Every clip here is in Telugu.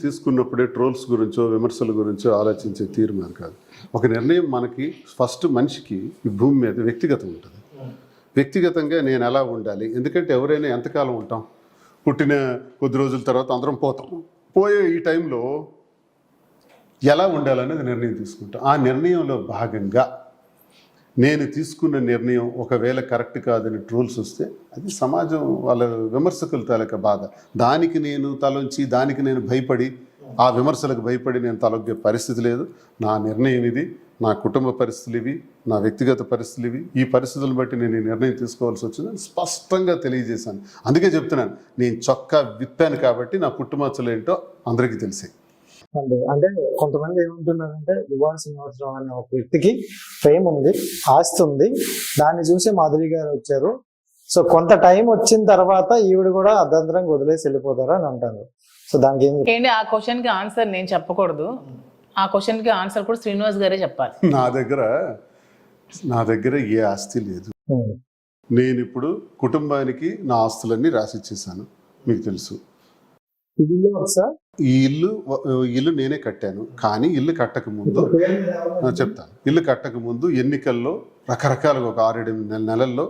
తీసుకున్నప్పుడే ట్రోల్స్ గురించో విమర్శల గురించో ఆలోచించే తీరు మీద కాదు. ఒక నిర్ణయం మనకి ఫస్ట్ మనిషికి ఈ భూమి మీద వ్యక్తిగతం ఉంటుంది. వ్యక్తిగతంగా నేను ఎలా ఉండాలి, ఎందుకంటే ఎవరైనా ఎంతకాలం ఉంటాం, పుట్టిన కొద్ది రోజుల తర్వాత అందరం పోతాం. పోయే ఈ టైంలో ఎలా ఉండాలనేది నిర్ణయం తీసుకుంటాం. ఆ నిర్ణయంలో భాగంగా నేను తీసుకున్న నిర్ణయం ఒకవేళ కరెక్ట్ కాదని ట్రోల్స్ వస్తే అది సమాజం వాళ్ళ విమర్శకుల తాలూకా బాధ. దానికి నేను తలొంచి దానికి నేను భయపడి ఆ విమర్శలకు భయపడి నేను తలొగ్గే పరిస్థితి లేదు. నా నిర్ణయం ఇది, నా కుటుంబ పరిస్థితులు ఇవి, నా వ్యక్తిగత పరిస్థితులు ఇవి, ఈ పరిస్థితులను బట్టి నేను ఈ నిర్ణయం తీసుకోవాల్సి వచ్చిందని స్పష్టంగా తెలియజేశాను. అందుకే చెప్తున్నాను, నేను చొక్కా విప్పాను కాబట్టి నా పుట్టుమచ్చలు ఏంటో అందరికీ తెలిసాయి. అంటే కొంతమంది ఏమంటున్నారంటే దువ్వాడ శ్రీనివాసరావు అనే ఒక వ్యక్తికి ఫేమ్ ఉంది, ఆస్తి ఉంది, దాన్ని చూసి మాధురి గారు వచ్చారు. సో కొంత టైం వచ్చిన తర్వాత ఈవిడ కూడా అర్ధంతరంగా వదిలేసి వెళ్ళిపోతారు అని అంటారు. సో దానికి ఏంటి ఆ క్వశ్చన్ కి ఆన్సర్ నేను చెప్పకూడదు, ఆ క్వశ్చన్ కి ఆన్సర్ కూడా శ్రీనివాస్ గారే చెప్పాలి. నా దగ్గర ఏ ఆస్తి లేదు. నేను ఇప్పుడు కుటుంబానికి నా ఆస్తులన్నీ రాసిచ్చేసాను, మీకు తెలుసు. ఈ ఇల్లు నేనే కట్టాను. కానీ ఇల్లు కట్టక ముందు చెప్తాను, ఇల్లు కట్టక ముందు ఎన్నికల్లో రకరకాలుగా ఒక 6-8 నెలల్లో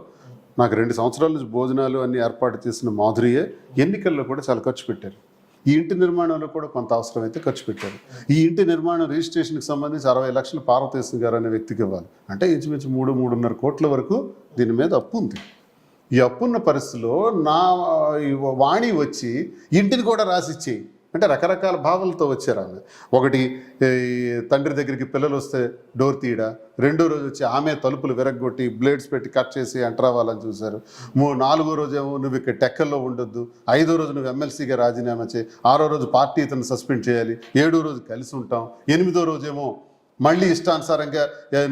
నాకు 2 సంవత్సరాల నుంచి భోజనాలు అన్ని ఏర్పాటు చేసిన మాధురియే ఎన్నికల్లో కూడా చాలా ఖర్చు పెట్టారు. ఈ ఇంటి నిర్మాణంలో కూడా కొంత అవసరమైతే ఖర్చు పెట్టారు. ఈ ఇంటి నిర్మాణం రిజిస్ట్రేషన్కి సంబంధించి 60 లక్షలు పార్వతీశం గారు అనే వ్యక్తికి ఇవ్వాలి. అంటే ఇంచుమించు 3-3.5 కోట్ల వరకు దీని మీద అప్పు ఉంది. ఈ అప్పున్న పరిస్థితిలో నా వాణి వచ్చి ఇంటిని కూడా రాసిచ్చేయి అంటే రకరకాల భావాలతో వచ్చారు ఆమె. ఒకటి తండ్రి దగ్గరికి పిల్లలు వస్తే డోర్ తీయడా, 2వ రోజు వచ్చి ఆమె తలుపులు విరగ్గొట్టి బ్లేడ్స్ పెట్టి కట్ చేసి ఎంటర్ అవ్వాలని చూశారు. 4వ రోజేమో నువ్వు ఇక్కడ టెక్కల్లో ఉండొద్దు, 5వ రోజు నువ్వు ఎమ్మెల్సీగా రాజీనామా చేయి, 6వ రోజు పార్టీ ఇతను సస్పెండ్ చేయాలి, 7వ రోజు కలిసి ఉంటాం, 8వ రోజేమో మళ్ళీ ఇష్టానుసారంగా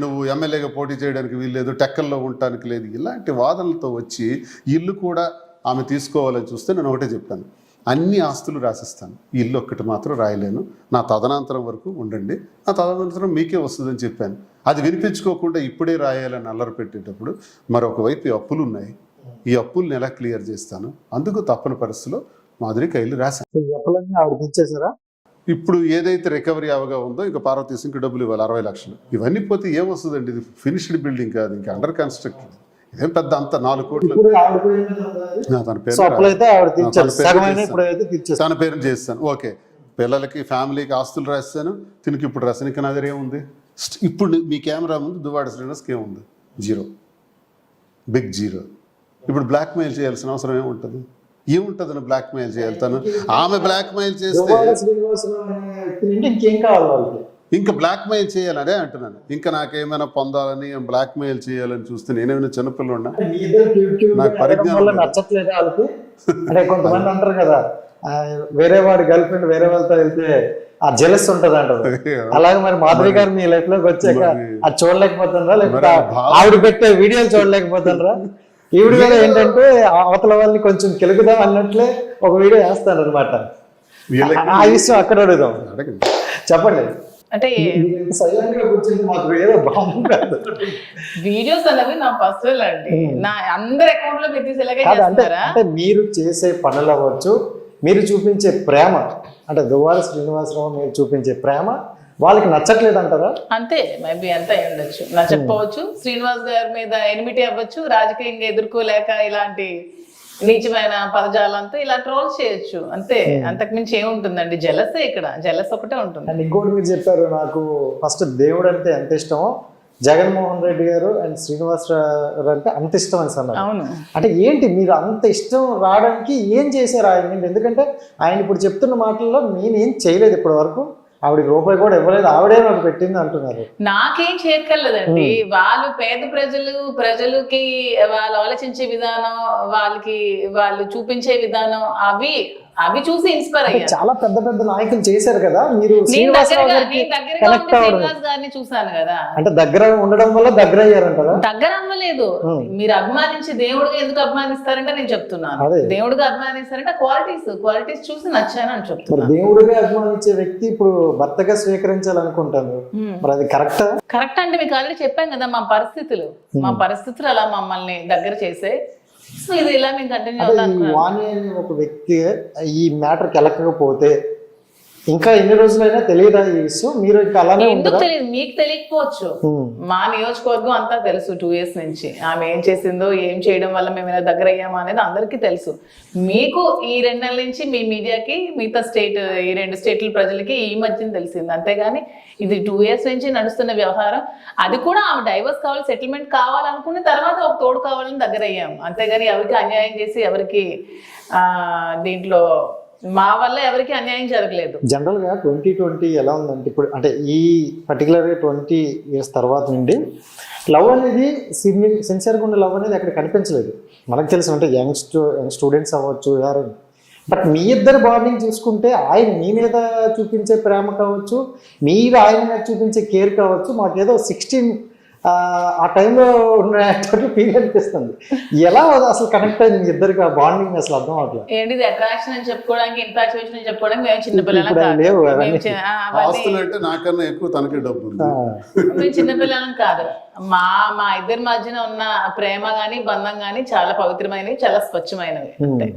నువ్వు ఎమ్మెల్యేగా పోటీ చేయడానికి వీల్లేదు, టెక్కల్లో ఉండటానికి లేదు. ఇలాంటి వాదనలతో వచ్చి ఇల్లు కూడా ఆమె తీసుకోవాలని చూస్తే నేను ఒకటే చెప్పాను, అన్ని ఆస్తులు రాసిస్తాను, ఇల్లు ఒక్కటి మాత్రం రాయలేను, నా తదనంతరం వరకు ఉండండి, నా తదనంతరం మీకే వస్తుందని చెప్పాను. అది వినిపించుకోకుండా ఇప్పుడే రాయాలని అల్లరి పెట్టేటప్పుడు మరొక వైపు ఈ అప్పులు ఉన్నాయి, ఈ అప్పుల్ని ఎలా క్లియర్ చేస్తాను, అందుకు తప్పని పరిస్థితిలో మాధురికి ఇల్లు రాశాను. ఇప్పుడు ఏదైతే రికవరీ అవగా ఉందో ఇంకా పార్వతీశంకి డబ్బులు ఇవ్వాలి 60 లక్షలు. ఇవన్నీ పోతే ఏమొస్తుందండి, ఇది ఫినిష్డ్ బిల్డింగ్ కాదు, ఇంకా అండర్ కన్స్ట్రక్షన్. ఇదేం పెద్ద అంత 4 కోట్లు తన పేరు చేస్తాను. ఓకే, పిల్లలకి ఫ్యామిలీకి ఆస్తులు రాస్తాను, తినికి ఇప్పుడు రాస్తాను. ఇంకా నా దగ్గర ఏముంది? ఇప్పుడు మీ కెమెరా ముందు దువ్వాడ శ్రీనివాస్కి ఏముంది? 0, బిగ్ 0. ఇప్పుడు బ్లాక్మెయిల్ చేయాల్సిన అవసరం ఏముంటుంది? ఏముంటుంది బ్లాక్ మెయిల్ చేయాలి? తను ఆమె బ్లాక్ మెయిల్ చేస్తే ఇంకా బ్లాక్ మెయిల్ చేయాలనే అంటున్నాను. ఇంకా నాకేమైనా పొందాలని బ్లాక్ మెయిల్ చేయాలని చూస్తే నేనేమైనా చిన్నపిల్లన్నా? నాకు పరిజ్ఞానం నచ్చట్లేదు వాళ్ళకి. అంటే కొంతమంది అంటారు కదా, వేరే వాడి గర్ల్ ఫ్రెండ్ వేరే వాళ్ళతో వెళ్తే ఆ జెలస్ ఉంటది అంటారు. అలాగే మరి మాధురి గారు మీ లైఫ్ లోకి వచ్చాక అది చూడలేకపోతుండ్రా, లేకపోతే ఆవిడ పెట్టే వీడియోలు చూడలేకపోతుండ్రా? ఈవిడ కూడా ఏంటంటే అవతల వాళ్ళని కొంచెం కెలుగుదాం అన్నట్లే ఒక వీడియో వేస్తాను అనమాట. ఆ విషయం అక్కడ అడుగుదాం, చెప్పండి. అంటే వీడియోస్ అనేవి నా పర్సనల్ అండి, నా అందరి అకౌంట్ లో అంటే మీరు చేసే పనులు అవ్వచ్చు, మీరు చూపించే ప్రేమ, అంటే దువ్వాడ శ్రీనివాసరావు మీరు చూపించే ప్రేమ వాళ్ళకి నచ్చట్లేదు అంటారా? అంతే, మేబీ అంత అయి ఉండొచ్చు, నచ్చకపోవచ్చు. శ్రీనివాస్ గారి మీద ఎనిమిటీ అవ్వచ్చు, రాజకీయంగా ఎదుర్కోలేక ఇలాంటి నీచమైన పదజాలంతో ఇలా ట్రోల్స్ చేయొచ్చు, అంతే. అంతకుమించి ఏముంటుందండి? జలసే, ఇక్కడ జలస్ ఒకటే ఉంటుంది. ఇంకోటి మీరు చెప్పారు, నాకు ఫస్ట్ దేవుడు అంటే ఎంత ఇష్టమో జగన్మోహన్ రెడ్డి గారు అండ్ శ్రీనివాస్ గారు అంటే అంత ఇష్టం అని అన్నారు. అవును. అంటే ఏంటి మీరు అంత ఇష్టం రావడానికి ఏం చేశారు ఆయన? ఎందుకంటే ఆయన ఇప్పుడు చెప్తున్న మాటల్లో నేనేం చేయలేదు ఇప్పటి వరకు, ఆవిడకి రూపాయి కూడా ఇవ్వలేదు, ఆవిడే నాకు పెట్టింది అంటున్నారు. నాకేం చేయక్కర్లేదండి, వాళ్ళు పేద ప్రజలకి వాళ్ళు ఆలోచించే విధానం, వాళ్ళు చూపించే విధానం అవి చూసి ఇన్స్పైర్ అయ్యారు. చాలా పెద్ద పెద్ద నాయకులు చేశారు కదా, మీరు శ్రీనివాస్ గారిని చూసాను కదా. అంటే దగ్గర ఉండడం వల్ల దగ్గర అయ్యారంటారా? దగ్గర అవ్వలేదు, మీరు అభిమానించి దేవుడిగా ఎందుకు అభిమానిస్తారంటే నేను చెప్తున్నాను, దేవుడిగా అభిమానిస్తారంటే క్వాలిటీస్ చూసి నచ్చాను అని చెప్తున్నాను. దేవుడిగా అభిమానించే వ్యక్తి ఇప్పుడు భర్తగా స్వీకరించాలనుకుంటాను, మరి అది కరెక్ట్ అంటే మీకు ఆల్రెడీ చెప్పాం కదా, మా పరిస్థితులు అలా మమ్మల్ని దగ్గర చేసే. సో ఇది ఇలా మేము కంటిన్యూ అవుతాను. వాణి అనే ఒక వ్యక్తి ఈ మ్యాటర్కి వెళ్ళకపోతే ఇంకా ఎన్ని రోజులైనా తెలియదా ఈ విషయం? మీరు ఇంకా అలానే ఎందుకు ఉంటారా? తెలియదు, మీకు తెలియకపోవచ్చు. మా నియోజకవర్గం అంతా తెలుసు 2 years నుంచి ఆమె ఏం చేసిందో, ఏం చేయడం వల్ల మేము ఇలా దగ్గర అయ్యామో అనేది అందరికీ తెలుసు. మీకు ఈ 2 నెలల నుంచి మీ మీడియాకి, మిగతా స్టేట్, ఈ 2 స్టేట్ల ప్రజలకి ఈ మధ్యన తెలిసింది. అంతేగాని ఇది 2 years నుంచి నడుస్తున్న వ్యవహారం. అది కూడా ఆమె డైవర్స్ కావాలి, సెటిల్మెంట్ కావాలనుకున్న తర్వాత ఒక తోడు కావాలని దగ్గర అయ్యాము. అంతేగాని ఎవరికి అన్యాయం చేసి ఎవరికి దీంట్లో మా వల్ల ఎవరికి అన్యాయం జరగలేదు. జనరల్ గా 2020 ఎలా ఉందంటే ఇప్పుడు అంటే ఈ పర్టికులర్ 20 years తర్వాత నుండి లవ్ అనేది సిన్సియర్గా ఉన్న లవ్ అనేది అక్కడ కనిపించలేదు. మనకు తెలుసు అంటే యంగ్ స్టూడెంట్స్ అవ్వచ్చు ఎవరైనా. బట్ మీ ఇద్దరు బాండింగ్ చూసుకుంటే ఆయన మీ మీద చూపించే ప్రేమ కావచ్చు, మీరు ఆయన మీద చూపించే కేర్ కావచ్చు, మాకేదో 16 ఆ టైంలో ఉన్న ఫీల్ అనిపిస్తుంది. ఎలా అసలు కనెక్ట్ అయింది మీ ఇద్దరికి ఆ బాండింగ్ అసలు అర్థం అవట్లేదు. ఏంటిది అట్రాక్షన్ అని చెప్పుకోవడానికి, ఇన్ఫాక్చుయేషన్ అని చెప్పుకోవడానికి మేము చిన్నపిల్లలం ఇప్పుడు కాదు. లేవు మేము అవన్నీ. ఆస్తులు అంటే నాకన్నా ఎక్కువ తనకే డబ్బు ఉంది. మేము చిన్నపిల్లలం కాదు. మా ఇద్దరి మధ్యన ఉన్న ప్రేమ గాని, బంధం గాని చాలా పవిత్రమైనవి, చాలా స్వచ్ఛమైనవి. అంతే.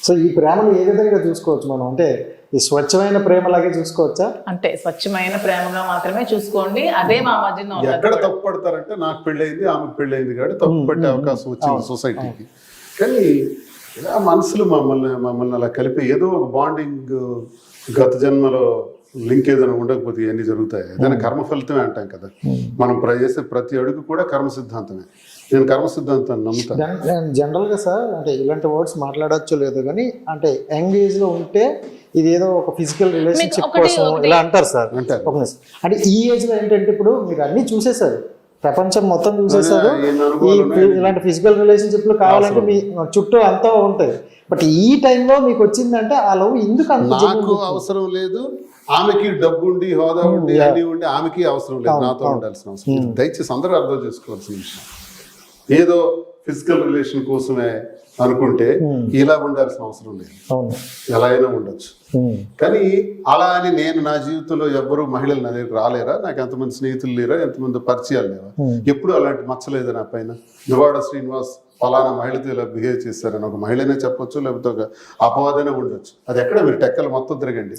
సో ఈ ప్రేమను ఏ విధంగా చూసుకోవచ్చు మనం? అంటే ఈ స్వచ్ఛమైన ప్రేమలాగే చూసుకోవచ్చా? అంటే స్వచ్ఛమైన ప్రేమగా మాత్రమే చూసుకోండి. అదే మా మధ్యన ఉన్నది. ఎక్కడ తప్పు పడతారంటే నాకు పెళ్ళయింది, ఆమెకు పెళ్ళయింది కాబట్టి తప్పు పట్టే అవకాశం వచ్చింది సొసైటీకి. కానీ ఇలా మనసులు మమ్మల్ని అలా కలిపి ఏదో ఒక బాండింగ్, గత జన్మలో లింక్ ఏదైనా ఉండకపోతే ఇవన్నీ జరుగుతాయి. ఏదైనా కర్మ ఫలితమే అంటాం కదా. మనం చేసే ప్రతి అడుగు కూడా కర్మ సిద్ధాంతమే. నేను కర్మ సిద్ధాంతాన్ని నమ్ముతాను. జనరల్గా సార్ అంటే ఇలాంటి వర్డ్స్ మాట్లాడచ్చు లేదు కానీ అంటే యంగ్ ఏజ్ లో ఉంటే ఇది ఏదో ఒక ఫిజికల్ రిలేషన్షిప్ కోసం ఇలా అంటారు సార్. అంటే ఈ ఏజ్ లో ఏంటంటే ఇప్పుడు మీరు అన్ని చూసేసారు, ప్రపంచం మొత్తం చూసేసారు. ఇలాంటి ఫిజికల్ రిలేషన్షిప్ లో కావాలంటే మీ చుట్టూ అంతా ఉంటాయి. బట్ ఈ టైంలో మీకు వచ్చిందంటే ఆ లవ్ ఎందుకు నాకు అవసరం లేదు, ఆమెకి డబ్బు ఉండి, హోదా ఉండి, అన్ని ఉండి ఆమెకి అవసరం లేదు, నాతో ఉండాల్సిన అవసరం లేదు. దయచేసి అందరూ అర్థం చేసుకోవాల్సిన విషయం. ఏదో ఫిజికల్ రిలేషన్ కోసమే అనుకుంటే ఇలా ఉండాల్సిన అవసరం లేదు, ఎలా అయినా ఉండొచ్చు. కానీ అలా అని నేను నా జీవితంలో ఎవ్వరూ మహిళలు నా దగ్గర రాలేరా, నాకు ఎంతమంది స్నేహితులు లేరా, ఎంతమంది పరిచయాలు లేవా, ఎప్పుడు అలాంటి మచ్చలేదు నా పైన. దువ్వాడ శ్రీనివాస్ ఫలానా మహిళతో ఇలా బిహేవ్ చేశారని ఒక మహిళనే చెప్పొచ్చు, లేకపోతే ఒక అపవాదనే ఉండొచ్చు. అది ఎక్కడ మీరు టెక్కలు మొత్తం తిరగండి,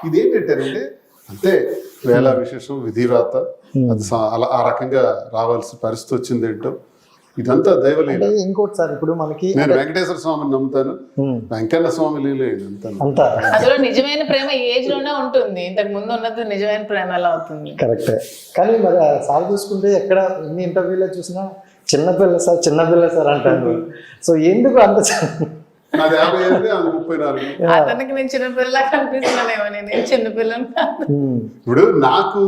ఇదేంటంటే అంతే వేళ విశేషం, విధిరాత, అది అలా ఆ రకంగా రావాల్సిన పరిస్థితి వచ్చింది ఏంటో. ఇదంతా దైవలీల. ఇంకోటి సార్ ఇప్పుడు మనకి నేను వెంకటేశ్వర స్వామిని నమ్ముతాను, వెంకన్న స్వామి లీల ఇదంతా. అందులో నిజమైన ప్రేమ ఏజ్ లోనే ఉంటుంది, ఇంతకు ముందు ఉన్నది నిజమైన ప్రేమ ఎలా అవుతుంది? కరెక్టే. కానీ మరి సార్ చూసుకుంటే ఎక్కడ ఎన్ని ఇంటర్వ్యూలో చూసినా చిన్నపిల్ల సార్ అంటారు. సో ఎందుకు అంత నాది 58, అది 34. అతనికి నేను చిన్నపిల్ల కనిపిస్తున్నానేమో, నేను చిన్నపిల్లని కాదు. ఇప్పుడు నాకు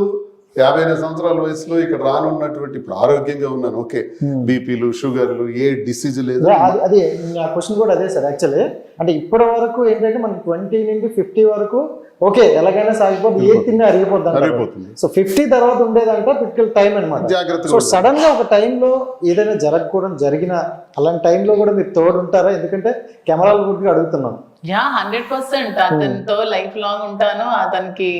55 సంవత్సరాల వయసులో ఇక్కడ రానున్నటువంటి, ఇప్పుడు ఆరోగ్యంగా ఉన్నాను, ఓకే, బీపీలు, షుగర్లు, ఏ డిసీజ్ లేదు. అది నా క్వశ్చన్ కూడా అదే సార్. యాక్చువల్లీ అంటే ఇప్పటి వరకు ఏంటంటే మనకి 20 నుండి 50 వరకు ఓకే ఎలాగైనా సాగిపోతుంది, ఏ తిన్నా అరిగిపోతుంది. సో 50 తర్వాత ఉండేదంటే క్రిటికల్ టైం అనమాట. సో సడన్ గా ఒక టైంలో ఏదైనా జరిగిన అలాంటి టైంలో కూడా మీరు తోడు ఉంటారా? ఎందుకంటే కెమెరాల గురించి అడుగుతున్నాను. 100% అతనితో లైఫ్ లాంగ్ ఉంటాను, అతనికి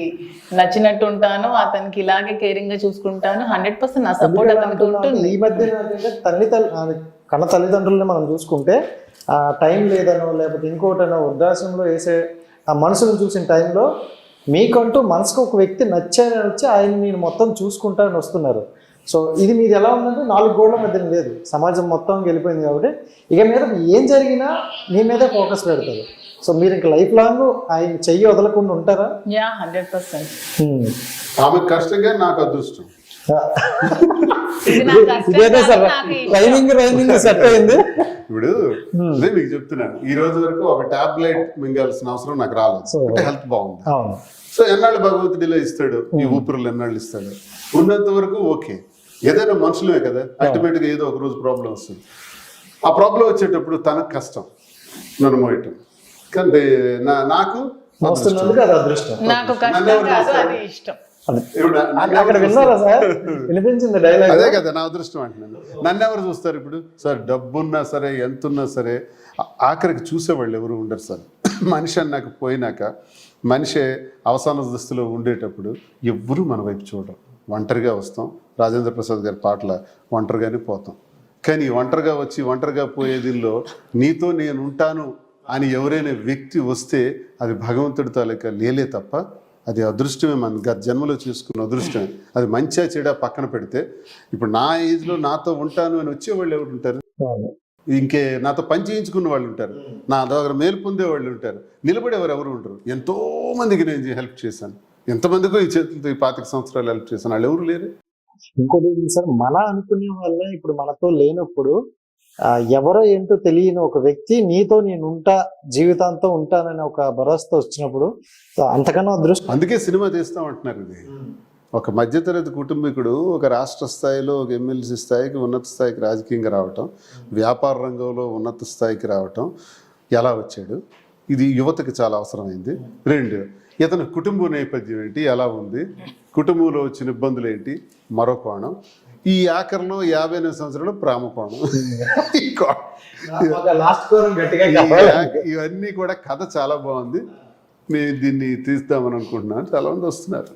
నచ్చినట్టు ఉంటాను, అతనికి ఇలాగే కేరింగ్ గా చూసుకుంటాను. 100% నా సపోర్ట్ అతనికి ఉంటుంది. ఈ మధ్య కన్న తల్లిదండ్రులని మనం చూసుకుంటే ఆ టైం లేదనో లేకపోతే ఇంకోటనో వృద్ధాశ్రమంలో వేసే ఆ మనసును చూసిన టైంలో మీకంటూ మనసుకు ఒక వ్యక్తి నచ్చారని వచ్చి ఆయన నేను మొత్తం చూసుకుంటానని వస్తున్నారు. సో ఇది మీది ఎలా ఉందంటే 4 గోడల మధ్యన లేదు, సమాజం మొత్తం వెళ్ళిపోయింది కాబట్టి ఇక మీద ఏం జరిగినా మీ మీద ఫోకస్ పెడతారు. సో మీరు ఇంకా లైఫ్ లాంగ్ ఆయన చెయ్యి వదలకుండా ఉంటారా? 100%. ఆమె కష్టంగా నాకు అదృష్టం. ఇదేనా సార్ రైనింగ్ సెట్ అయింది. ఇప్పుడు అదే మీకు చెప్తున్నాను, ఈ రోజు వరకు ఒక టాబ్లెట్ మింగాల్సిన అవసరం నాకు రాలేదు, అంటే హెల్త్ బాగుంది. సో ఎన్నాళ్ళు భగవంతుడు ఇలా ఇస్తాడు, ఈ ఊపిరులు ఎన్నాళ్ళు ఇస్తాడు, ఉన్నంత వరకు ఓకే. ఏదైనా మనుషులమే కదా, అల్టిమేట్గా ఏదో ఒక రోజు ప్రాబ్లం వస్తుంది. ఆ ప్రాబ్లం వచ్చేటప్పుడు తనకు కష్టం, నన్ను మోయటం. కానీ నాకు ఇష్టం. అక్కడ విన్నారా సార్? వినిపించింది డైలాగ్. అదే కదా నా అదృష్టం అంటున్నాను. నన్ను ఎవరు చూస్తారు ఇప్పుడు? సార్ డబ్బున్నా సరే, ఎంతున్నా సరే, ఆఖరికి చూసేవాళ్ళు ఎవరు ఉండరు సార్. మనిషి అన్నాక పోయినాక, మనిషి అవసాన దస్తులో ఉండేటప్పుడు ఎవ్వరూ మన వైపు చూడరు. ఒంటరిగా వస్తాం, రాజేంద్ర ప్రసాద్ గారి పాటల ఒంటరిగానే పోతాం. కానీ ఒంటరిగా వచ్చి ఒంటరిగా పోయేదిలో నీతో నేను ఉంటాను అని ఎవరైనా వ్యక్తి వస్తే అది భగవంతుడి తాలూకా లేలే తప్ప అది అదృష్టమే, మన గత జన్మలో చేసుకున్న అదృష్టమే. అది మంచిగా చెడా పక్కన పెడితే ఇప్పుడు నా ఏజ్లో నాతో ఉంటాను అని వచ్చేవాళ్ళు ఎవరు ఉంటారు? ఇంకే నాతో పని చేయించుకున్న వాళ్ళు ఉంటారు, నా దగ్గర మేలు పొందే వాళ్ళు ఉంటారు, నిలబడేవారు ఎవరు ఉంటారు? ఎంతో మందికి నేను హెల్ప్ చేశాను, ఎంతమందికో ఈ చేతులతో ఈ 25 సంవత్సరాలు హెల్ప్ చేశాను, వాళ్ళు ఎవరు లేరు. ఇంకోటి సార్, మన అనుకునే వల్ల ఇప్పుడు మనతో లేనప్పుడు ఎవరో ఏంటో తెలియని ఒక వ్యక్తి నీతో నేను ఉంటా, జీవితాంతం ఉంటానని ఒక భరోసా వచ్చినప్పుడు అంతకన్నా అదృష్టం. అందుకే సినిమా తీస్తామంటున్నారు. ఇది ఒక మధ్యతరగతి కుటుంబీకుడు ఒక రాష్ట్ర స్థాయిలో ఒక ఎమ్మెల్సీ స్థాయికి ఉన్నత స్థాయికి రాజకీయంగా రావటం, వ్యాపార రంగంలో ఉన్నత స్థాయికి రావటం ఎలా వచ్చాడు, ఇది యువతకి చాలా అవసరమైంది. 2, ఇతని కుటుంబ నేపథ్యం ఏంటి, ఎలా ఉంది, కుటుంబంలో వచ్చిన ఇబ్బందులు ఏంటి, మరో కోణం. ఈ ఆఖరిలో 58 సంవత్సరాలు ప్రేమ కోణం. ఇవన్నీ కూడా కథ చాలా బాగుంది. నేను దీన్ని తీస్తామని అనుకుంటున్నాను, చాలా మంది వస్తున్నారు.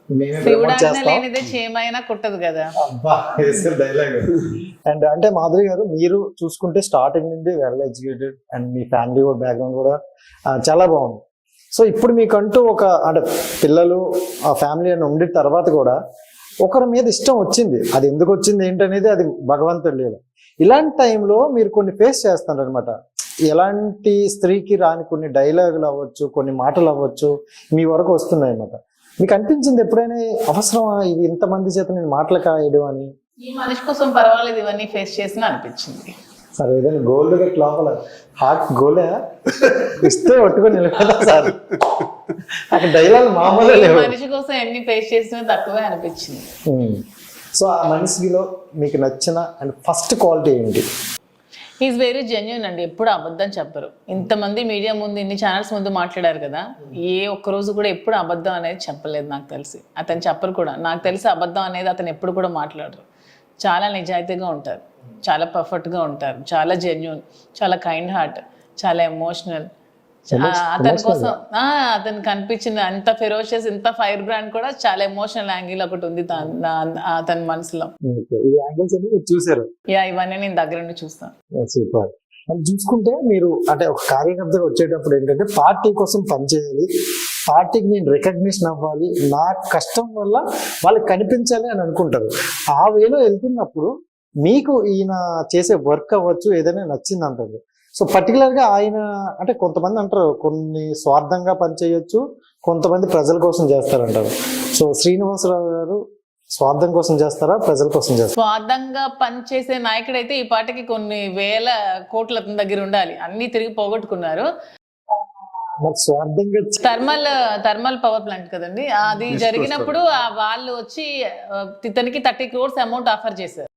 అండ్ అంటే మాధురి గారు, మీరు చూసుకుంటే స్టార్టింగ్ నుండి well educated and me family కూడా బ్యాక్గ్రౌండ్ కూడా చాలా బాగుంది. సో ఇప్పుడు మీకంటూ ఒక అంటే పిల్లలు ఆ ఫ్యామిలీ అని ఉండిన తర్వాత కూడా ఒకరి మీద ఇష్టం వచ్చింది, అది ఎందుకు వచ్చింది ఏంటనేది అది భగవంతుడు లేదు. ఇలాంటి టైంలో మీరు కొన్ని ఫేస్ చేస్తారు అనమాట. ఎలాంటి స్త్రీకి రాని కొన్ని డైలాగులు అవ్వచ్చు, కొన్ని మాటలు అవ్వచ్చు మీ వరకు వస్తున్నాయి అన్నమాట. మీకు అనిపించింది ఎప్పుడైనా అవసరమా ఇది ఇంతమంది చేత నేను మాటలు కాయడం అని? ఈ మనిషి కోసం పర్వాలేదు ఇవన్నీ ఫేస్ చేసిన అనిపించింది. సార్ ఏదైనా గోల్డ్ గట్ లోపల హార్ట్ గోలే ఇస్తే పట్టుకొని నిలబడతా సార్. అక్కడ డైలాగ్ మామూలు లేవు. మనిషి కోసం ఎన్ని ఫేస్ చేసినా తక్కువే అనిపించింది. సో ఆ మనిషిలో మీకు నచ్చిన అండ్ ఫస్ట్ క్వాలిటీ ఏంటి? ఈజ్ వెరీ జెన్యున్ అండి, ఎప్పుడు అబద్ధం చెప్పరు. ఇంతమంది మీడియా ముందు, ఇన్ని ఛానల్స్ ముందు మాట్లాడారు కదా, ఏ ఒక్కరోజు కూడా ఎప్పుడు అబద్ధం అనేది చెప్పలేదు నాకు తెలిసి. అతను చెప్పరు కూడా, నాకు తెలిసి అబద్ధం అనేది అతను ఎప్పుడు కూడా మాట్లాడరు. చాలా నిజాయితీగా ఉంటారు, చాలా పర్ఫెక్ట్గా ఉంటారు, చాలా జెన్యున్, చాలా కైండ్ హార్ట్, చాలా ఎమోషనల్. అతని కోసం అతను కనిపించిన అంత ఫెరోషియస్, ఇంత ఫైర్ బ్రాండ్ కూడా చాలా ఎమోషనల్ యాంగిల్ ఒకటి ఉంది అతని మనసులో. చూసారు? ఇవన్నీ నేను దగ్గర నుండి చూస్తాను. సూపర్. చూసుకుంటే మీరు అంటే ఒక కార్యకర్తగా వచ్చేటప్పుడు ఏంటంటే పార్టీ కోసం పనిచేయాలి, పార్టీకి నేను రికగ్నిషన్ అవ్వాలి, నా కష్టం వల్ల వాళ్ళకి కనిపించాలి అని అనుకుంటారు. ఆ వేలో వెళ్తున్నప్పుడు మీకు ఈయన చేసే వర్క్ అవ్వచ్చు, ఏదైనా నచ్చింది అంటారు. సో పర్టికులర్గా ఆయన అంటే కొంతమంది అంటారు కొన్ని స్వార్థంగా పనిచేయొచ్చు, కొంతమంది ప్రజల కోసం చేస్తారంటారు. సో శ్రీనివాసరావు గారు స్వార్థం కోసం చేస్తారా, ప్రజల కోసం చేస్తారా? స్వార్థంగా పనిచేసే నాయకుడు అయితే ఈ పాటకి కొన్ని వేల కోట్ల అతని దగ్గర ఉండాలి, అన్ని తిరిగి పోగొట్టుకున్నారు. స్వార్థంగా థర్మల్ పవర్ ప్లాంట్ కదండి, అది జరిగినప్పుడు వాళ్ళు వచ్చి ఇతనికి 30 crores అమౌంట్ ఆఫర్ చేశారు,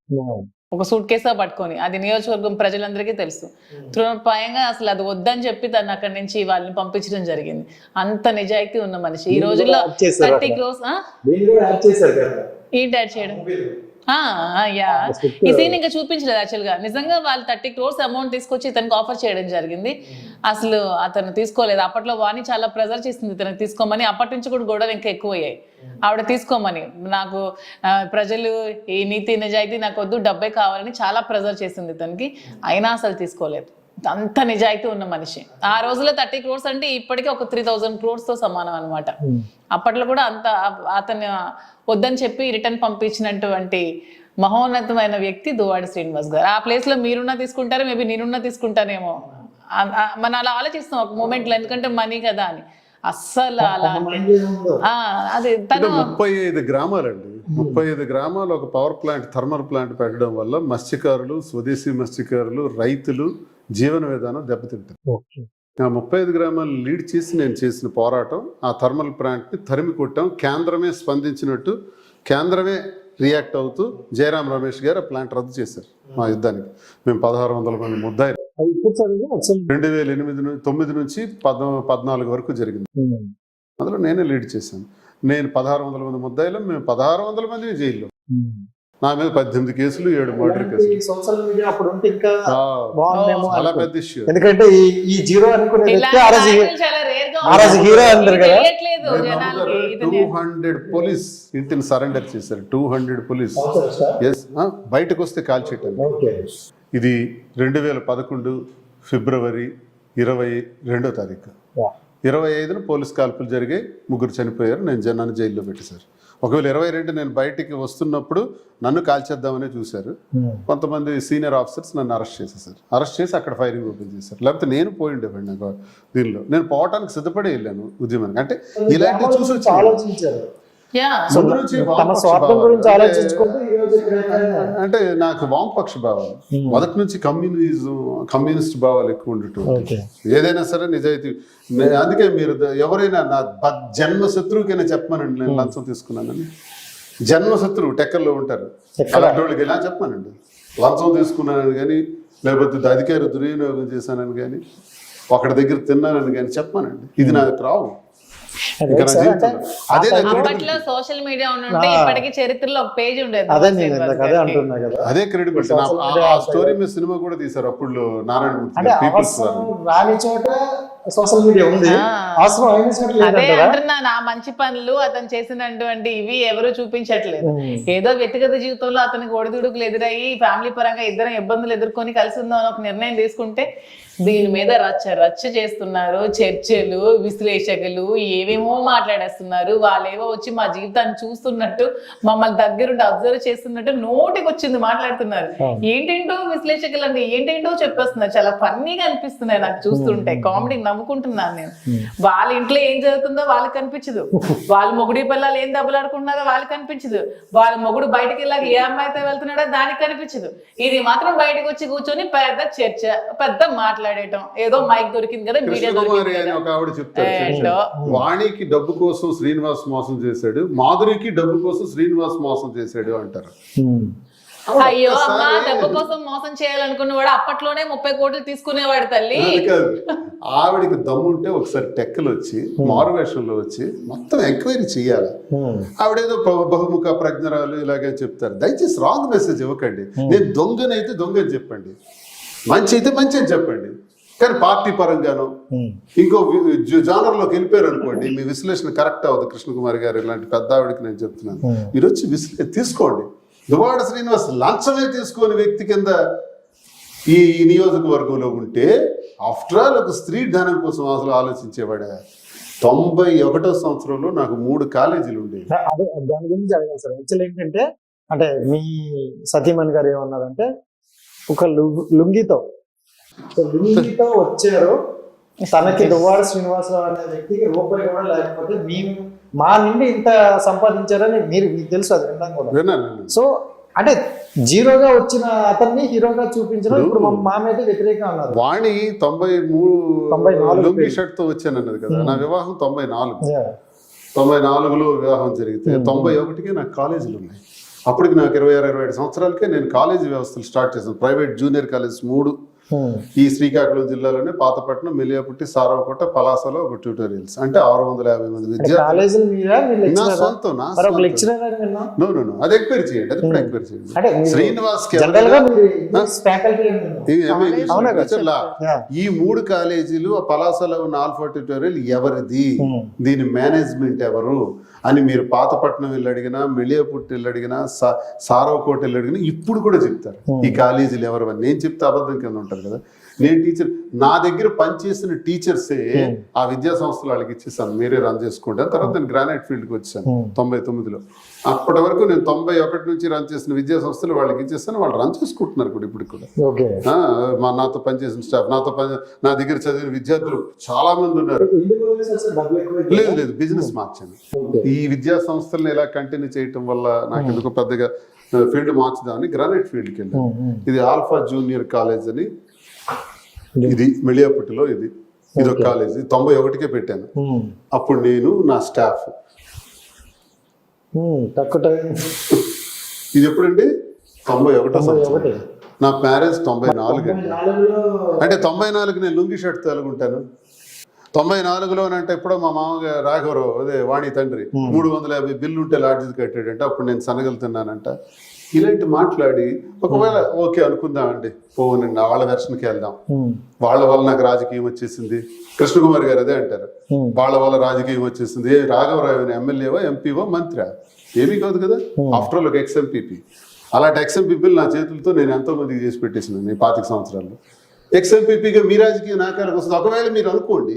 ఒక సూట్ కేసా పట్టుకొని. అది నియోజకవర్గం ప్రజలందరికీ తెలుసు. తృణప్రాయంగా అసలు అది వద్దని చెప్పి తను అక్కడి నుంచి వాళ్ళని పంపించడం జరిగింది. అంత నిజాయితీ ఉన్న మనిషి. ఈ రోజుల్లో 30 crores ఏంటి యాడ్ చేయడం? ఈ సీన్ ఇంకా చూపించలేదు యాక్చువల్ గా. నిజంగా వాళ్ళు 30 crores అమౌంట్ తీసుకొచ్చి ఇతనికి ఆఫర్ చేయడం జరిగింది. అసలు అతను తీసుకోలేదు. అప్పట్లో వాణి చాలా ప్రెజర్ చేసింది ఇతనికి తీసుకోమని. అప్పటి నుంచి కూడా గొడవలు ఇంకా ఎక్కువయ్యాయి. ఆవిడ తీసుకోమని, నాకు ప్రజలు ఈ నీతి నిజాయితీ నాకు వద్దు, డబ్బే కావాలని చాలా ప్రెజర్ చేసింది ఇతనికి. అయినా అసలు తీసుకోలేదు. అంత నిజాయితీ ఉన్న మనిషి. ఆ రోజుల్లో 30 crores అంటే ఇప్పటికీ ఒక 3000 crores తో సమానం అనమాట. అప్పట్లో కూడా అంత అతను వద్దని చెప్పి రిటర్న్ పంపించినటువంటి మహోన్నతమైన వ్యక్తి దువ్వాడ శ్రీనివాస్ గారు. ఆ ప్లేస్ లో మీరున్నా తీసుకుంటారు, మేబీ నేనున్నా తీసుకుంటానేమో. మనం అలా ఆలోచిస్తాం ఒక మూమెంట్ లో, ఎందుకంటే మనీ కదా అని. అస్సలు అలా అది 35 గ్రామాలండి, 35 గ్రామాలు ఒక పవర్ ప్లాంట్, థర్మల్ ప్లాంట్ పెట్టడం వల్ల మత్స్యకారులు, స్వదేశీ మత్స్యకారులు, రైతులు జీవన విధానం దెబ్బతింటారు. ఆ 35 గ్రామాలు లీడ్ చేసి నేను చేసిన పోరాటం, ఆ థర్మల్ ప్లాంట్ని తరిమి కొట్టాం. కేంద్రమే స్పందించినట్టు, కేంద్రమే రియాక్ట్ అవుతూ జయరాం రమేష్ గారు ఆ ప్లాంట్ రద్దు చేశారు మా యుద్ధానికి. మేము 1600 మంది ముద్దాయి 2009 నుంచి 14 వరకు జరిగింది. అందులో నేనే లీడ్ చేశాను. నేను 1600 మంది ముద్దాయిలో, మేము 1600 మంది జైల్లో. నా మీద 18 కేసులు, 7 మర్డర్ కేసులు. సోషల్ మీడియా అప్పుడు ఉంటే ఇంకా చాలా పెద్ద ఇష్యూ. ఎందుకంటే ఈ జీరో అనుకునే హీరో అంటారు కదా. 200 పోలీస్ ఇంటిని సరెండర్ చేశారు. 200 పోలీస్ బయటకు వస్తే కాల్ చేయటం. ఇది 2011 ఫిబ్రవరి 22వ తారీఖు 25న పోలీస్ కాల్పులు జరిగాయి, 3 చనిపోయారు. నన్ను జైల్లో పెట్టేశారు. ఒకవేళ 22 నేను బయటికి వస్తున్నప్పుడు నన్ను కాల్చేద్దామని చూశారు. కొంతమంది సీనియర్ ఆఫీసర్స్ నన్ను అరెస్ట్ చేసేసారు. అరెస్ట్ చేసి అక్కడ ఫైరింగ్ ఓపెన్ చేశారు. లేకపోతే నేను పోయి ఉండేవాడిని. నాకు దీనిలో నేను పోవటానికి సిద్ధపడి వెళ్ళాను ఉద్యమానికి. అంటే ఇలాంటివి చూసి వచ్చి ఆలోచించారు. ముందు నుంచి తమ స్వార్థం గురించి ఆలోచించుకుంటూ ఈ రోజు అంటే నాకు వామపక్ష భావాలు మొదటి నుంచి కమ్యూనిస్ట్ భావాలు ఎక్కువ ఉండేటువంటి. ఏదైనా సరే నిజాయితీ. అందుకే మీరు ఎవరైనా నా జన్మ శత్రువుకైనా చెప్పమనండి నేను లంచం తీసుకున్నానని. జన్మ శత్రువు టెక్కర్లో ఉంటారు, అలాంటి వాళ్ళకి ఇలా చెప్పమనండి. లంచం తీసుకున్నానని కానీ, లేకపోతే అధికార దుర్వినియోగం చేశానని కానీ, ఒకటి దగ్గర తిన్నానని కానీ చెప్పమనండి. ఇది నాకు రావు. అప్పట్లో సోషల్ మీడియా ఉంటే ఇప్పటికీ చరిత్రలో ఒక పేజ్ ఉండేది. అదే క్రెడిబిలిటీ. ఆ స్టోరీ మీద సినిమా కూడా తీశారు అప్పుడు నారాయణమూర్తి. రాని చోట సోషల్ మీడియా ఉంది, అవసరం అయిన చోట అదే అంటున్నా. నా మంచి పనులు అతను చేసినటువంటి ఇవి ఎవరు చూపించట్లేదు. ఏదో వ్యక్తిగత జీవితంలో అతనికి ఒడిదుడుకులు ఎదురయ్యి ఫ్యామిలీ పరంగా ఇద్దరం ఇబ్బందులు ఎదుర్కొని కలిసి ఉందాం అని ఒక నిర్ణయం తీసుకుంటే దీని మీద రచ్చ చేస్తున్నారు. చర్చలు, విశ్లేషకులు ఏవేమో మాట్లాడేస్తున్నారు. వాళ్ళేవో వచ్చి మా జీవితాన్ని చూస్తున్నట్టు, మమ్మల్ని దగ్గరుండి అబ్జర్వ్ చేస్తున్నట్టు నోటికి వచ్చింది మాట్లాడుతున్నారు. ఏంటేంటో విశ్లేషకులు అంటే ఏంటేంటో చెప్పేస్తున్నారు. చాలా ఫన్నీగా అనిపిస్తున్నాయి నాకు చూస్తుంటే. కామెడీ నవ్వుకుంటున్నాను నేను. వాళ్ళ ఇంట్లో ఏం జరుగుతుందో వాళ్ళకి కనిపించదు. వాళ్ళ మొగుడి పిల్లలు ఏం దెబ్బలాడుకుంటున్నారో వాళ్ళకి కనిపించదు. వాళ్ళ మొగుడు బయటకు వెళ్ళాక ఏ అమ్మాయితో వెళ్తున్నాడో దానికి కనిపించదు. ఇది మాత్రం బయటకు వచ్చి కూర్చొని పెద్ద చర్చ, పెద్ద మాట్లాడటం. ఏదో మైక్ దొరికింది కదా, మీడియా దొరికింది. వాణికి డబ్బు కోసం శ్రీనివాస్ మోసం చేశాడు, మాధురికి డబ్బు కోసం శ్రీనివాస్ మోసం చేశాడు అంటారు. అయ్యో అమ్మా, డబ్బు కోసం మోసం చేయాలనుకున్నవాడు అప్పట్లోనే 30 కోట్లు తీసుకునేవాడు తల్లి. ఆవిడికి దమ్ముంటే ఒకసారి టెక్కలు వచ్చి మారువేషంలో వచ్చి మొత్తం ఎంక్వైరీ చేయాలి. ఆవిడేదో బహుముఖ ప్రజ్ఞరాలు ఇలాగే చెప్తారు. దయచేసి రాంగ్ మెసేజ్ ఇవ్వకండి. నేను దొంగనైతే దొంగని చెప్పండి, మంచి అయితే మంచి అని చెప్పండి. కానీ పార్టీ పరంగానో ఇంకో జానర్లోకి వెళ్ళిపోయారు అనుకోండి, మీ విశ్లేషణ కరెక్ట్ అవ్వదు. కృష్ణకుమారి గారు ఇలాంటి పెద్ద ఆవిడకి నేను చెప్తున్నాను, మీరు వచ్చి తీసుకోండి. దువ్వాడ శ్రీనివాస్ లంచమే తీసుకొని వ్యక్తి కింద ఈ నియోజకవర్గంలో ఉంటే, ఆఫ్టర్ ఆల్ ఒక స్త్రీ ధనం కోసం అసలు ఆలోచించేవాడే. 91వ సంవత్సరంలో నాకు 3 కాలేజీలు ఉండేవి. అదే దాని గురించి అడగాలి సార్. యాక్చువల్ ఏంటంటే, అంటే మీ సతీమణి గారు ఏమన్నారంటే, ఒక లుంగితో వచ్చారు, తనకి దువ్వాడ శ్రీనివాసరావు అనే వ్యక్తికి రూపాయి కూడా లేకపోతే మేము మా నుండి ఇంత సంపాదించారని మీకు తెలుసు, అది విన్నాం కూడా. సో అంటే జీరోగా వచ్చిన అతన్ని హీరోగా చూపించడం ఇప్పుడు మా మీద వ్యతిరేకంగా ఉన్నారు. వాణి 93 లుంగి షర్ట్ తో వచ్చానన్నది కదా. నా వివాహం 94లో వివాహం జరిగితే 91కే నాకు కాలేజీలు ఉన్నాయి. అప్పటికి నాకు 26-27 సంవత్సరాలకే నేను కాలేజీ వ్యవస్థలు స్టార్ట్ చేశాను. ప్రైవేట్ జూనియర్ కాలేజ్ 3 ఈ శ్రీకాకుళం జిల్లాలోనే పాతపట్నం, మెలియాపుట్టి, సారవకోట, పలాసలో ఒక ట్యూటోరియల్స్. అంటే 650 మంది విద్యార్థులు. అది ఎంక్వైరీ చేయండి, అది కూడా ఎంక్వైరీ చేయండి. శ్రీనివాస్ ఈ 3 కాలేజీలు, పలాసలో ఉన్న ఆల్ఫా ట్యూటోరియల్ ఎవరిది, దీని మేనేజ్మెంట్ ఎవరు అని మీరు పాతపట్నం వెళ్ళి అడిగినా, మెలియాపుట్టి వెళ్ళి అడిగినా, సారవకోట వెళ్ళి అడిగినా ఇప్పుడు కూడా చెప్తారు ఈ కాలేజీలు ఎవరు అని. నేను చెప్తే అబద్ధం కింద ఉంటారు కదా. నేను టీచర్, నా దగ్గర పనిచేసిన టీచర్సే ఆ విద్యా సంస్థలు వాళ్ళకి ఇచ్చేసాను, మీరే రన్ చేసుకుంటాను. తర్వాత నేను గ్రానైట్ ఫీల్డ్కి వచ్చాను 99లో. అప్పటి వరకు నేను 91 నుంచి రన్ చేసిన విద్యా సంస్థలు వాళ్ళకి ఇచ్చేస్తాను. వాళ్ళు రన్ చేసుకుంటున్నారు కూడా ఇప్పుడు కూడా. నాతో పనిచేసిన స్టాఫ్, నా దగ్గర చదివిన విద్యార్థులు చాలా మంది ఉన్నారు. లేదు, బిజినెస్ మార్చాను. ఈ విద్యా సంస్థలను ఇలా కంటిన్యూ చేయటం వల్ల నాకు ఎందుకు పెద్దగా ఫీల్డ్ మార్చుదామని గ్రానైట్ ఫీల్డ్కి వెళ్ళాను. ఇది ఆల్ఫా జూనియర్ కాలేజ్ అని, ఇది మెలియాపుట్టిలో. ఇది ఒక కాలేజ్ 91కే పెట్టాను. అప్పుడు నేను నా స్టాఫ్. ఇది ఎప్పుడండి? 91 సంవత్సరం. నా మ్యారేజ్ 94. అంటే 94 నేను లుంగి షర్ట్ తొలగుంటాను. 94లోనంటే ఎప్పుడో మా మామగారు రాఘవరావు, అదే వాణి తండ్రి, 350 బిల్లు ఉంటే లాడ్జీ కట్టాడంటే అప్పుడు నేను సనగలుతున్నానంట. ఇలాంటి మాట్లాడి ఒకవేళ ఓకే అనుకుందామండి, పోనండి వాళ్ళ వెర్షన్కి వెళ్దాం, వాళ్ళ వల్ల నాకు రాజకీయం వచ్చేసింది. కృష్ణకుమారి గారు అదే అంటారు, వాళ్ళ వల్ల రాజకీయం వచ్చేసింది. రాఘవరావు ఎమ్మెల్యేవో, ఎంపీవో, మంత్రి ఏమీ కాదు కదా. ఆఫ్టర్ ఆల్ ఒక ఎక్స్ఎంపీపీ. అలాంటి ఎక్స్ఎంపీపీలు నా చేతులతో నేను ఎంతో మందికి చేసి పెట్టేసినాను ఈ 25 సంవత్సరాల్లో. ఎక్స్ఎంపీపీగా మీ రాజకీయం నా కాడికి వస్తుంది. ఒకవేళ మీరు అనుకోండి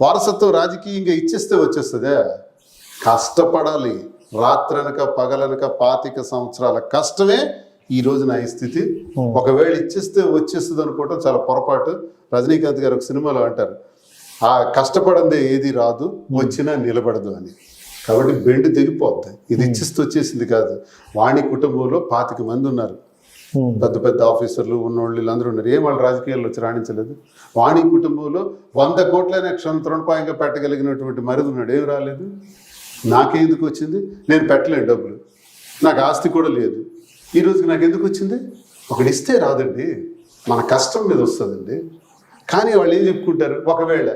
వారసత్వం రాజకీయంగా ఇచ్చేస్తే వచ్చేస్తుందా? కష్టపడాలి, రాత్రనక పగలనక 25 సంవత్సరాల కష్టమే ఈ రోజు నా ఈ స్థితి. ఒకవేళ ఇచ్చేస్తే వచ్చేస్తుంది అనుకోవటం చాలా పొరపాటు. రజనీకాంత్ గారు ఒక సినిమాలో అంటారు, ఆ కష్టపడందే ఏది రాదు, వచ్చినా నిలబడదు అని. కాబట్టి బెండు తెగిపోద్ది. ఇది ఇచ్చిస్తూ వచ్చేసింది కాదు. వాణి కుటుంబంలో 25 మంది ఉన్నారు, పెద్ద పెద్ద ఆఫీసర్లు ఉన్నోళ్ళు వీళ్ళందరూ ఉన్నారు. ఏం వాళ్ళు రాజకీయాల్లో వచ్చి రాణించలేదు. వాణి కుటుంబంలో 100 కోట్లైన క్షణతృణపాయంగా పెట్టగలిగినటువంటి మరిది ఉన్నాడు, ఏం రాలేదు. నాకే ఎందుకు వచ్చింది? నేను పెట్టలేను డబ్బులు, నాకు ఆస్తి కూడా లేదు. ఈ రోజుకి నాకు ఎందుకు వచ్చింది? ఒకటి ఇస్తే రాదండి, మన కష్టం మీద వస్తుందండి. కానీ వాళ్ళు ఏం చెప్పుకుంటారు, ఒకవేళ